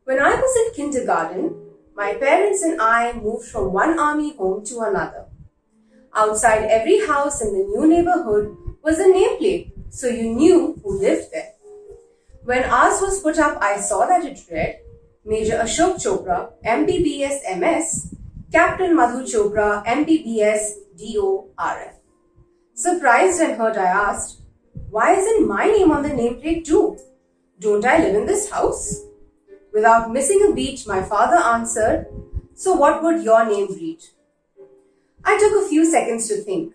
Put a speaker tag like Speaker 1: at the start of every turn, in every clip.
Speaker 1: When I was in kindergarten, my parents and I moved from one army home to another. Outside every house in the new neighborhood was a nameplate, so you knew who lived there. When ours was put up, I saw that it read, Major Ashok Chopra, MBBS MS, Captain Madhu Chopra, MBBS DORF. Surprised and hurt, I asked, why isn't my name on the nameplate too? Don't I live in this house? Without missing a beat, my father answered, so what would your name read? I took a few seconds to think.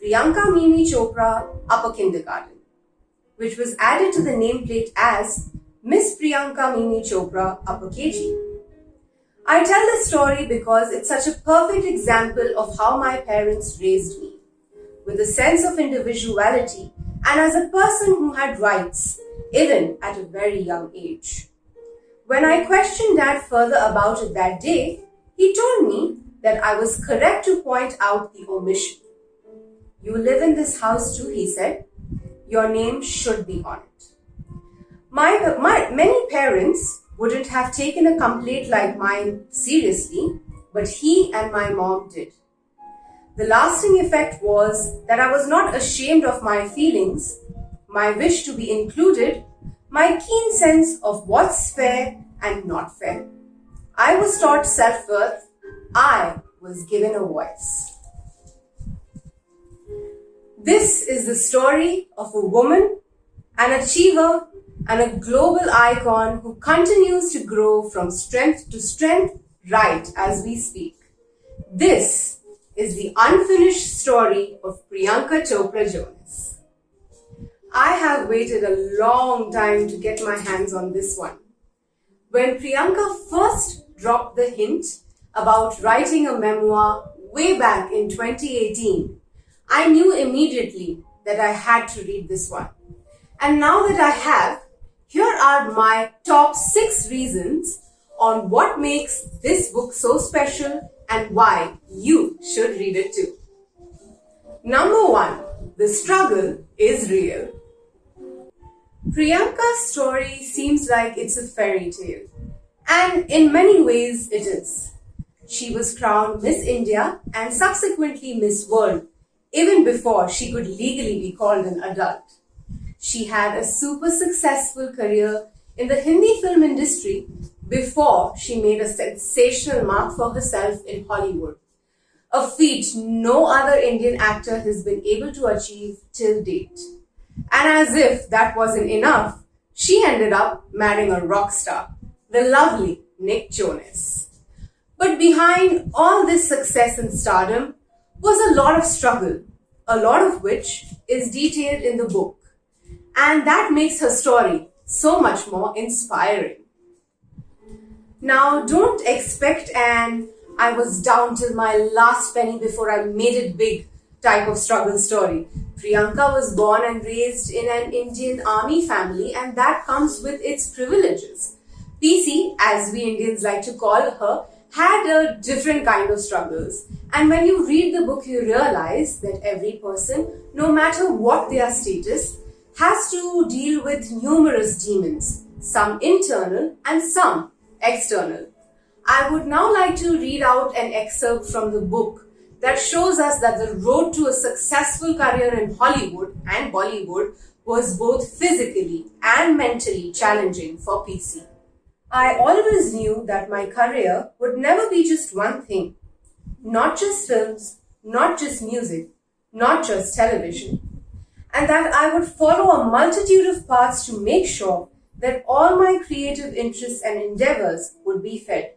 Speaker 1: Priyanka Mimi Chopra, Upper Kindergarten, which was added to the nameplate as Miss Priyanka Mimi Chopra, Upper KG. I tell this story because it's such a perfect example of how my parents raised me, with a sense of individuality and as a person who had rights, even at a very young age. When I questioned Dad further about it that day, he told me that I was correct to point out the omission. You live in this house too, he said. Your name should be on it. Many parents wouldn't have taken a complaint like mine seriously, but he and my mom did. The lasting effect was that I was not ashamed of my feelings, my wish to be included, my keen sense of what's fair and not fair. I was taught self-worth. I was given a voice. This is the story of a woman, an achiever, and a global icon who continues to grow from strength to strength right as we speak. This is the unfinished story of Priyanka Chopra Jonas. I have waited a long time to get my hands on this one. When Priyanka first dropped the hint about writing a memoir way back in 2018, I knew immediately that I had to read this one. And now that I have, here are my top 6 reasons on what makes this book so special and why you should read it too. Number 1, the struggle is real. Priyanka's story seems like it's a fairy tale, and in many ways it is. She was crowned Miss India and subsequently Miss World even before she could legally be called an adult. She had a super successful career in the Hindi film industry before she made a sensational mark for herself in Hollywood, a feat no other Indian actor has been able to achieve till date. And as if that wasn't enough, she ended up marrying a rock star, the lovely Nick Jonas. But behind all this success and stardom was a lot of struggle, a lot of which is detailed in the book. And that makes her story so much more inspiring. Now, don't expect an I was down till my last penny before I made it big type of struggle story. Priyanka was born and raised in an Indian army family, and that comes with its privileges. PC, as we Indians like to call her, had a different kind of struggles. And when you read the book, you realize that every person, no matter what their status, has to deal with numerous demons, some internal and some external. I would now like to read out an excerpt from the book that shows us that the road to a successful career in Hollywood and Bollywood was both physically and mentally challenging for PC. I always knew that my career would never be just one thing. Not just films, not just music, not just television. And that I would follow a multitude of paths to make sure that all my creative interests and endeavors would be fed.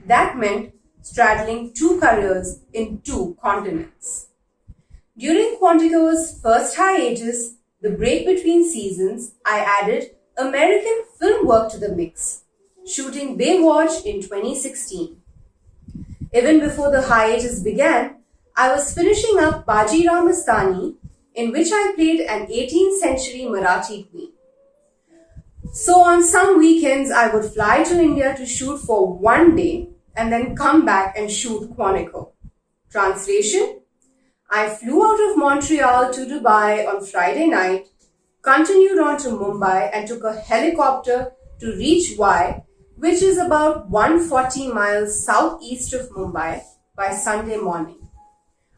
Speaker 1: That meant straddling 2 careers in 2 continents. During Quantico's first hiatus, the break between seasons, I added American film work to the mix, shooting Baywatch in 2016. Even before the hiatus began, I was finishing up Baji Ramastani, in which I played an 18th century Marathi queen. So on some weekends, I would fly to India to shoot for 1 day and then come back and shoot Quantico. Translation: I flew out of Montreal to Dubai on Friday night, continued on to Mumbai and took a helicopter to reach Y, which is about 140 miles southeast of Mumbai, by Sunday morning.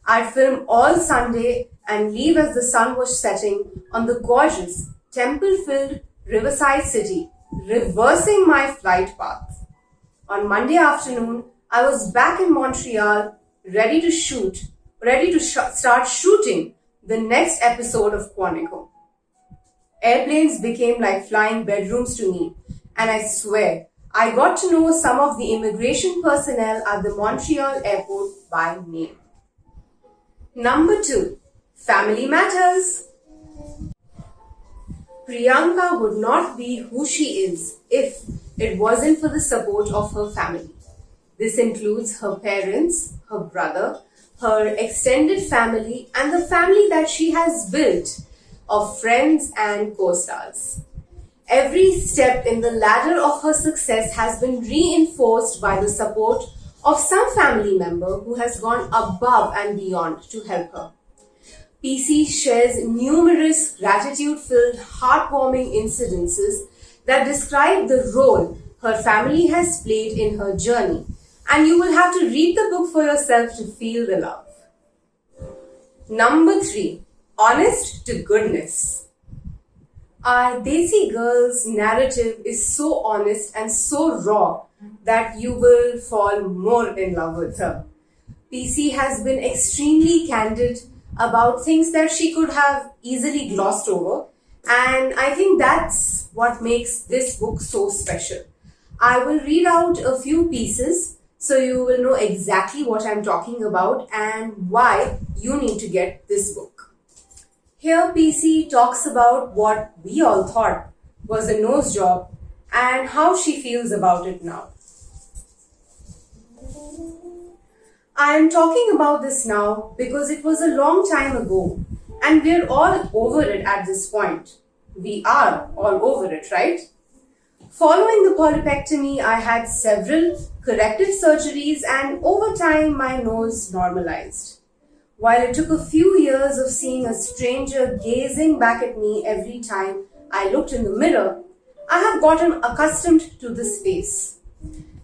Speaker 1: I'd film all Sunday and leave as the sun was setting on the gorgeous, temple-filled riverside city, reversing my flight path. On Monday afternoon, I was back in Montreal, ready to start shooting the next episode of Quantico. Airplanes became like flying bedrooms to me, and I swear, I got to know some of the immigration personnel at the Montreal airport by name. Number 2. Family matters. Priyanka would not be who she is if it wasn't for the support of her family. This includes her parents, her brother, her extended family, and the family that she has built of friends and co-stars. Every step in the ladder of her success has been reinforced by the support of some family member who has gone above and beyond to help her. PC shares numerous gratitude-filled, heartwarming incidences that describe the role her family has played in her journey, and you will have to read the book for yourself to feel the love. Number 3. Honest to goodness. Our Desi Girl's narrative is so honest and so raw that you will fall more in love with her. PC has been extremely candid about things that she could have easily glossed over, and I think that's what makes this book so special. I will read out a few pieces so you will know exactly what I'm talking about and why you need to get this book. Here PC talks about what we all thought was a nose job and how she feels about it now. I am talking about this now because it was a long time ago and we're all over it at this point. We are all over it, right? Following the polypectomy, I had several corrective surgeries and over time my nose normalized. While it took a few years of seeing a stranger gazing back at me every time I looked in the mirror, I have gotten accustomed to this face.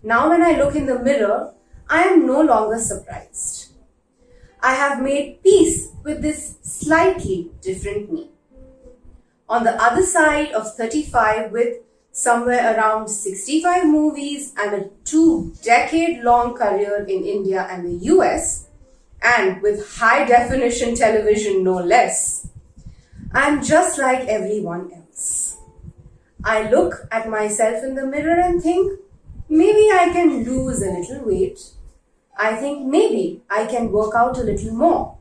Speaker 1: Now when I look in the mirror, I am no longer surprised. I have made peace with this slightly different me. On the other side of 35 with somewhere around 65 movies and a 2-decade-long career in India and the US, and with high-definition television no less, I'm just like everyone else. I look at myself in the mirror and think, maybe I can lose a little weight. I think maybe I can work out a little more.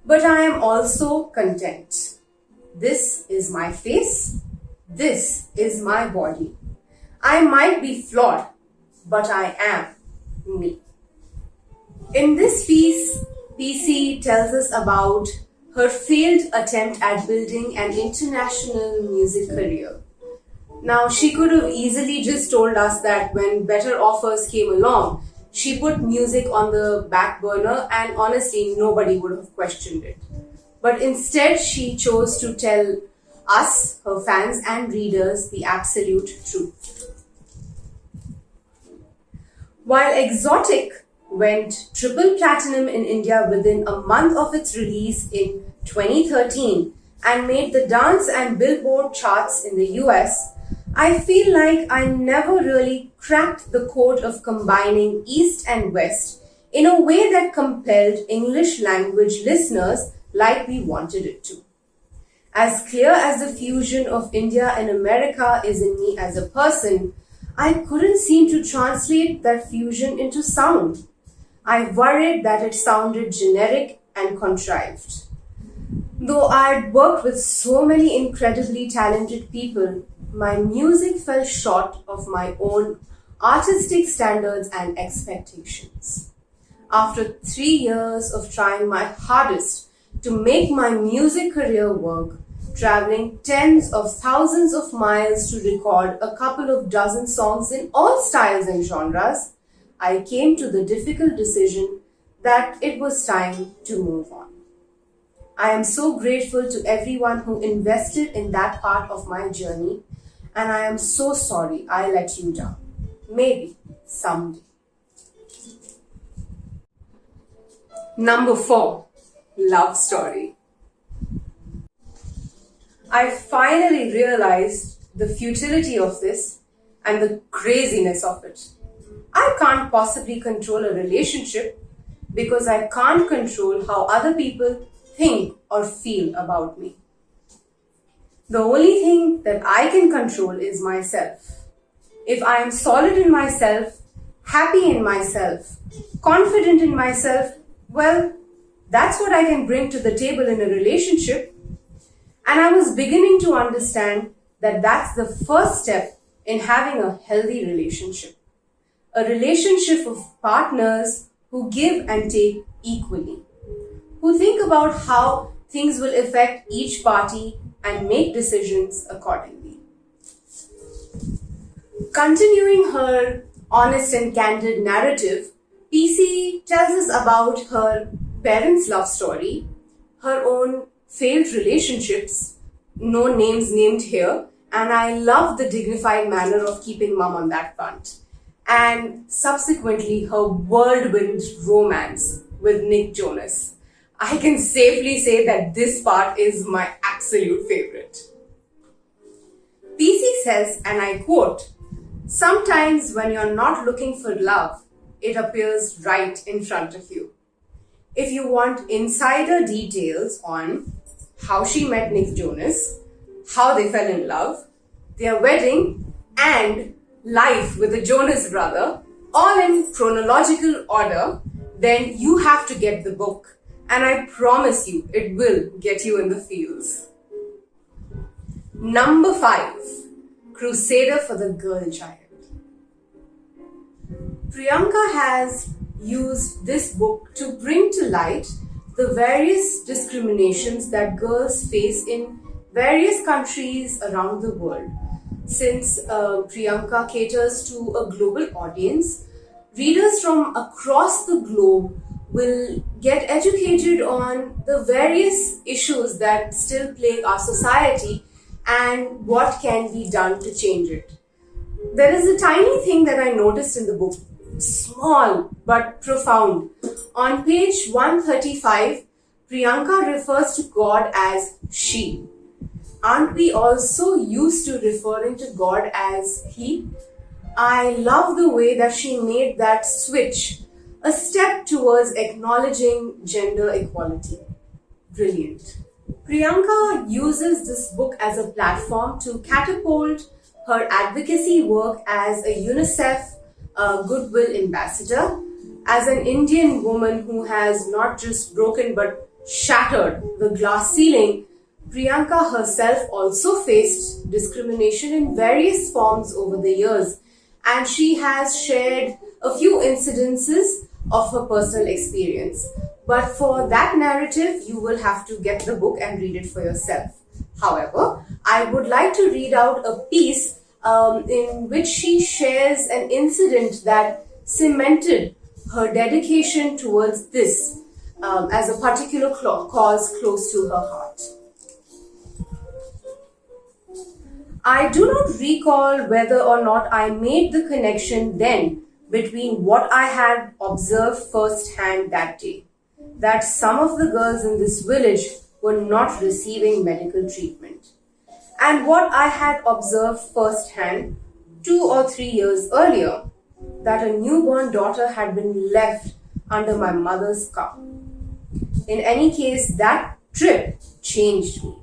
Speaker 1: But I am also content. This is my face. This is my body. I might be flawed, but I am me. In this piece, PC tells us about her failed attempt at building an international music career. Now, she could have easily just told us that when better offers came along, she put music on the back burner and honestly, nobody would have questioned it. But instead, she chose to tell us, her fans and readers, the absolute truth. While Exotic went triple platinum in India within a month of its release in 2013 and made the dance and Billboard charts in the US, I feel like I never really cracked the code of combining East and West in a way that compelled English language listeners like we wanted it to. As clear as the fusion of India and America is in me as a person, I couldn't seem to translate that fusion into sound. I worried that it sounded generic and contrived. Though I had worked with so many incredibly talented people, my music fell short of my own artistic standards and expectations. After 3 years of trying my hardest to make my music career work, traveling tens of thousands of miles to record a couple of dozen songs in all styles and genres, I came to the difficult decision that it was time to move on. I am so grateful to everyone who invested in that part of my journey, and I am so sorry I let you down. Maybe someday. Number 4. Love story. I finally realized the futility of this and the craziness of it. I can't possibly control a relationship because I can't control how other people think or feel about me. The only thing that I can control is myself. If I am solid in myself, happy in myself, confident in myself, well, that's what I can bring to the table in a relationship. And I was beginning to understand that that's the first step in having a healthy relationship. A relationship of partners who give and take equally, who think about how things will affect each party and make decisions accordingly. Continuing her honest and candid narrative, PC tells us about her parents' love story, her own failed relationships, no names named here, and I love the dignified manner of keeping mum on that front. And subsequently her whirlwind romance with Nick Jonas. I can safely say that this part is my absolute favorite. PC says, and I quote, "Sometimes when you're not looking for love, it appears right in front of you. If you want insider details on how she met Nick Jonas, how they fell in love, their wedding, and life with the Jonas brother, all in chronological order, then you have to get the book. And I promise you, it will get you in the feels." Number 5. Crusader for the Girl Child. Priyanka has used this book to bring to light the various discriminations that girls face in various countries around the world. Since Priyanka caters to a global audience, readers from across the globe will get educated on the various issues that still plague our society and what can be done to change it. There is a tiny thing that I noticed in the book, small but profound. On page 135, Priyanka refers to God as she. Aren't we also used to referring to God as he? I love the way that she made that switch, a step towards acknowledging gender equality. Brilliant. Priyanka uses this book as a platform to catapult her advocacy work as a UNICEF Goodwill Ambassador, as an Indian woman who has not just broken but shattered the glass ceiling. Priyanka herself also faced discrimination in various forms over the years, and she has shared a few incidences of her personal experience. But for that narrative, you will have to get the book and read it for yourself. However, I would like to read out a piece in which she shares an incident that cemented her dedication towards this as a particular cause close to her heart. I do not recall whether or not I made the connection then between what I had observed firsthand that day, that some of the girls in this village were not receiving medical treatment, and what I had observed firsthand 2 or 3 years earlier, that a newborn daughter had been left under my mother's car. In any case, that trip changed me.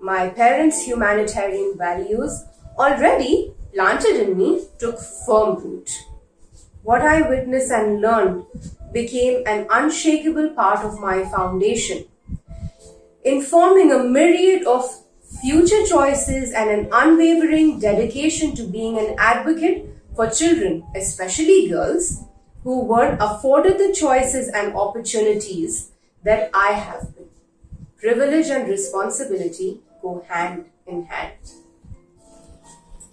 Speaker 1: My parents' humanitarian values, already planted in me, took firm root. What I witnessed and learned became an unshakable part of my foundation, informing a myriad of future choices and an unwavering dedication to being an advocate for children, especially girls, who weren't afforded the choices and opportunities that I have been. Privilege and responsibility go hand in hand.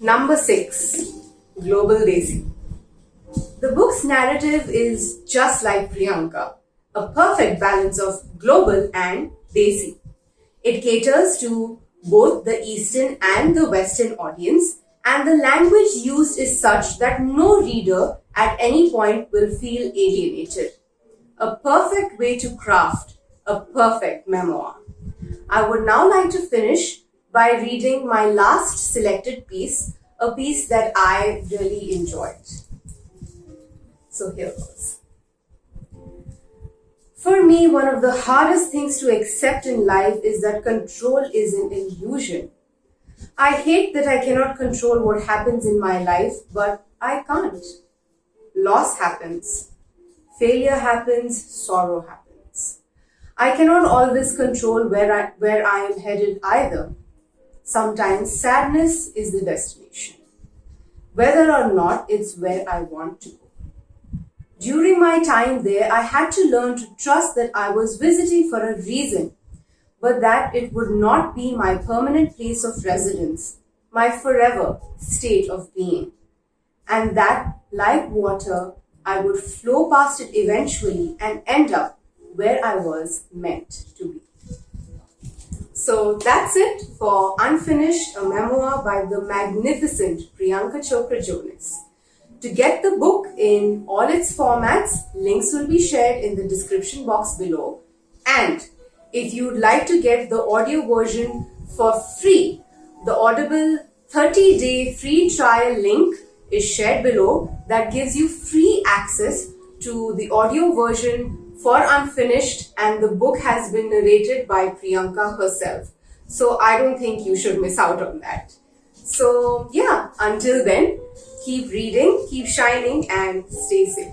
Speaker 1: Number 6. Global Desi. The book's narrative is just like Priyanka, a perfect balance of global and Desi. It caters to both the Eastern and the Western audience and the language used is such that no reader at any point will feel alienated. A perfect way to craft a perfect memoir. I would now like to finish by reading my last selected piece, a piece that I really enjoyed. So here goes. For me, one of the hardest things to accept in life is that control is an illusion. I hate that I cannot control what happens in my life, but I can't. Loss happens. Failure happens. Sorrow happens. I cannot always control where I am headed either. Sometimes sadness is the destination. Whether or not it's where I want to go. During my time there, I had to learn to trust that I was visiting for a reason, but that it would not be my permanent place of residence, my forever state of being, and that, like water, I would flow past it eventually and end up where I was meant to be. So that's it for Unfinished, a memoir by the magnificent Priyanka Chopra Jonas. To get the book in all its formats, links will be shared in the description box below. And if you'd like to get the audio version for free, the Audible 30-day free trial link is shared below that gives you free access to the audio version for Unfinished, and the book has been narrated by Priyanka herself. So I don't think you should miss out on that. So yeah, until then, keep reading, keep shining, and stay safe.